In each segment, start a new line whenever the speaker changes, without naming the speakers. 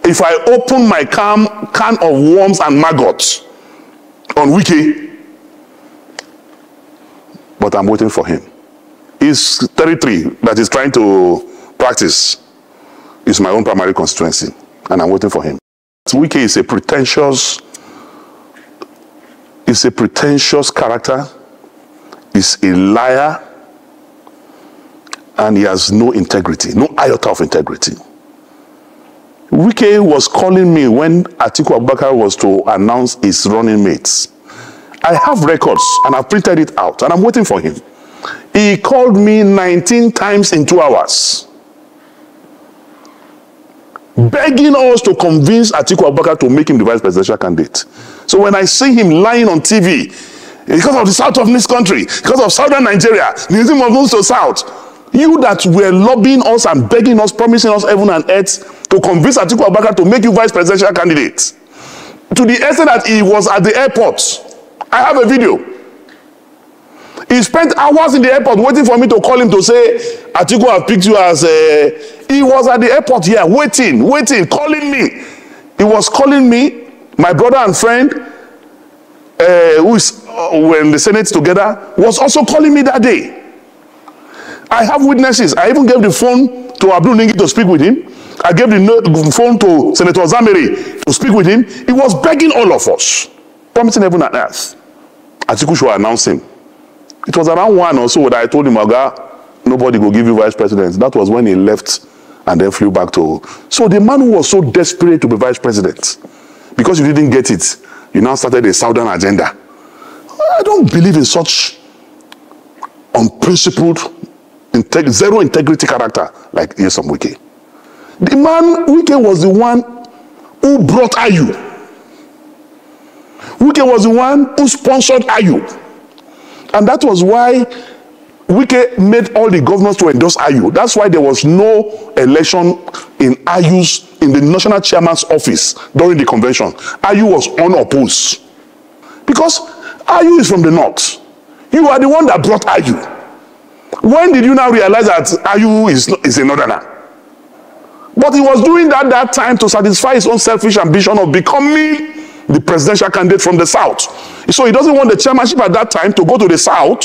if I open my can of worms and maggots on Wike, but I'm waiting for him. His territory that he's trying to practice is my own primary constituency, and I'm waiting for him. Wike is a pretentious character, is a liar, and he has no integrity, no iota of integrity. Wike was calling me when Atiku Abubakar was to announce his running mates. I have records and I've printed it out and I'm waiting for him. He called me 19 times in 2 hours, begging us to convince Atiku Abubakar to make him the vice presidential candidate. So when I see him lying on TV, because of the south of this country, because of southern Nigeria, the reason of moves to south, you that were lobbying us and begging us, promising us heaven and earth to convince Atiku Abubakar to make you vice presidential candidate, to the extent that he was at the airport. I have a video. He spent hours in the airport waiting for me to call him to say, Atiku, I've picked you as a... He was at the airport here, waiting, calling me. He was calling me, my brother and friend, who is were in the Senate together, was also calling me that day. I have witnesses. I even gave the phone to Abdul Ningi to speak with him. I gave the phone to Senator Zameri to speak with him. He was begging all of us, promising heaven and earth. Atiku should announce him. It was around 1 or so that I told him, Oga, nobody will give you vice president. That was when he left and then flew back to... So the man who was so desperate to be vice president, because you didn't get it, you now started a southern agenda. I don't believe in such unprincipled, zero integrity character like Nyesom Wike. The man, Wike was the one who brought Ayu. Wike was the one who sponsored Ayu. And that was why Wike made all the governors to endorse Ayu. That's why there was no election in the national chairman's office during the convention. Ayu was unopposed. Because Ayu is from the north. You are the one that brought Ayu. When did you now realize that Ayu is a northerner? But he was doing that time to satisfy his own selfish ambition of becoming the presidential candidate from the south. So he doesn't want the chairmanship at that time to go to the south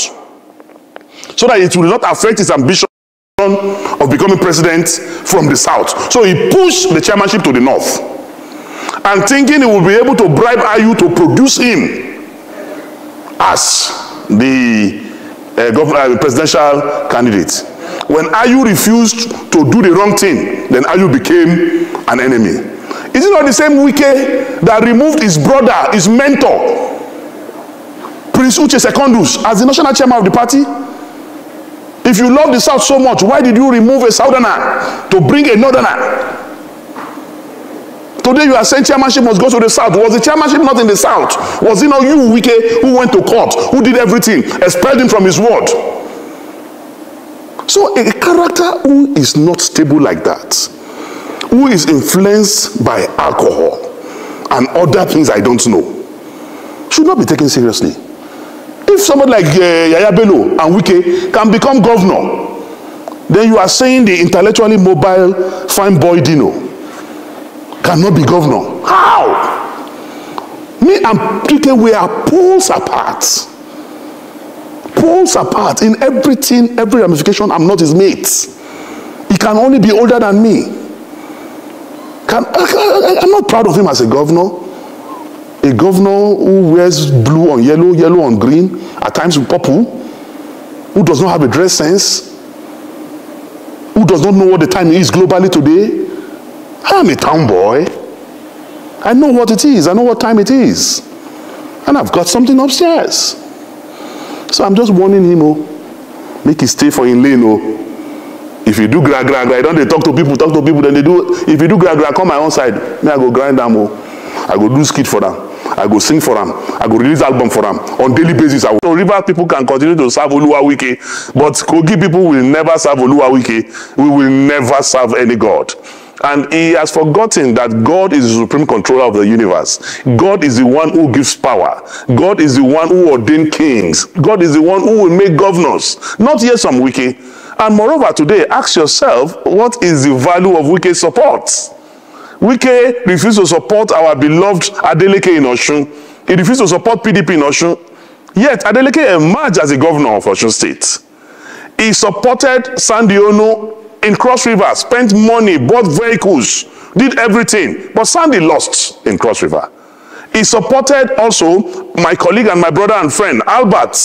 so that it will not affect his ambition of becoming president from the south. So he pushed the chairmanship to the north and thinking he would be able to bribe Ayu to produce him as the presidential candidate. When Ayu refused to do the wrong thing, then Ayu became an enemy. Is it not the same Wike that removed his brother, his mentor, Prince Uche Secondus, as the national chairman of the party? If you love the South so much, why did you remove a southerner to bring a northerner? Today you are saying chairmanship must go to the South. Was the chairmanship not in the South? Was it not you, Wike, who went to court, who did everything, expelled him from his ward? So a character who is not stable like that, who is influenced by alcohol and other things I don't know, should not be taken seriously. If somebody like Yaya Bello and Wike can become governor, then you are saying the intellectually mobile fine boy Dino cannot be governor. How? Me and Wike, we are poles apart. Poles apart in everything, every ramification. I'm not his mate. He can only be older than me. I'm not proud of him as a governor. A governor who wears blue on yellow, yellow on green, at times with purple, who does not have a dress sense, who does not know what the time is globally today. I am a town boy. I know what it is. I know what time it is. And I've got something upstairs. So I'm just warning him, make it stay for in lane. If you do gra, don't they talk to people, then they do. If you do gra, come my own side. Me, I go grind them. I go do skit for them. I go sing for them. I go release album for them. On daily basis, so river people can continue to serve Oluwa Wike, but Kogi people will never serve Oluwa Wike. We will never serve any God. And he has forgotten that God is the supreme controller of the universe. God is the one who gives power. God is the one who ordained kings. God is the one who will make governors. Not Nyesom Wike. And moreover, today, ask yourself, what is the value of Wike's support? Wike refused to support our beloved Adeleke in Osun. He refused to support PDP in Osun. Yet Adeleke emerged as the governor of Osun State. He supported Sunday Onu in Cross River, spent money, bought vehicles, did everything. But Sunday lost in Cross River. He supported also my colleague and my brother and friend, Albert,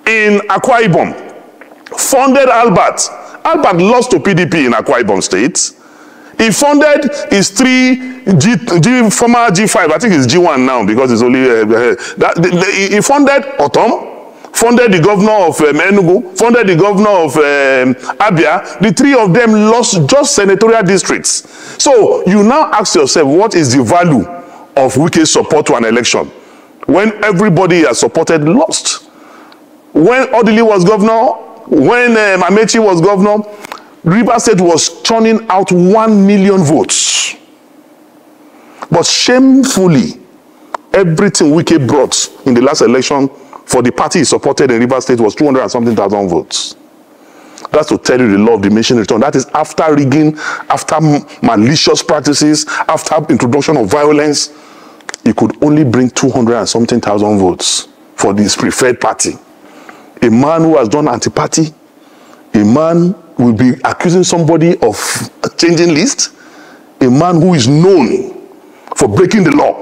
in Akwa Ibom. Funded Albert. Albert lost to PDP in Akwa Ibom State. He funded his former G5, I think it's G1 now because it's only, he funded Otom, funded the governor of Enugu, funded the governor of Abia. The three of them lost just senatorial districts. So you now ask yourself, what is the value of Wike's support to an election when everybody has supported lost? When Odili was governor, when Amechi was governor, Rivers State was churning out 1 million votes. But shamefully, everything Wike brought in the last election for the party he supported in Rivers State was 200 and something thousand votes. That's to tell you the law of diminishing return. That is after rigging, after malicious practices, after introduction of violence, he could only bring 200 and something thousand votes for this preferred party. A man who has done anti-party, a man will be accusing somebody of changing list, a man who is known for breaking the law.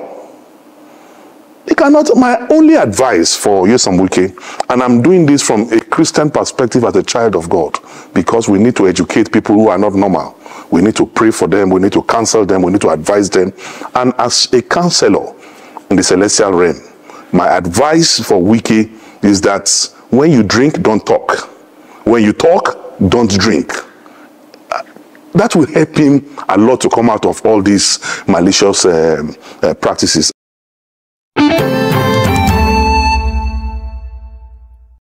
He cannot. My only advice for Nyesom Wike, and I'm doing this from a Christian perspective as a child of God, because we need to educate people who are not normal. We need to pray for them, we need to counsel them, we need to advise them. And as a counselor in the celestial realm, my advice for Wike is that when you drink, don't talk. When you talk, don't drink. That will help him a lot to come out of all these malicious practices.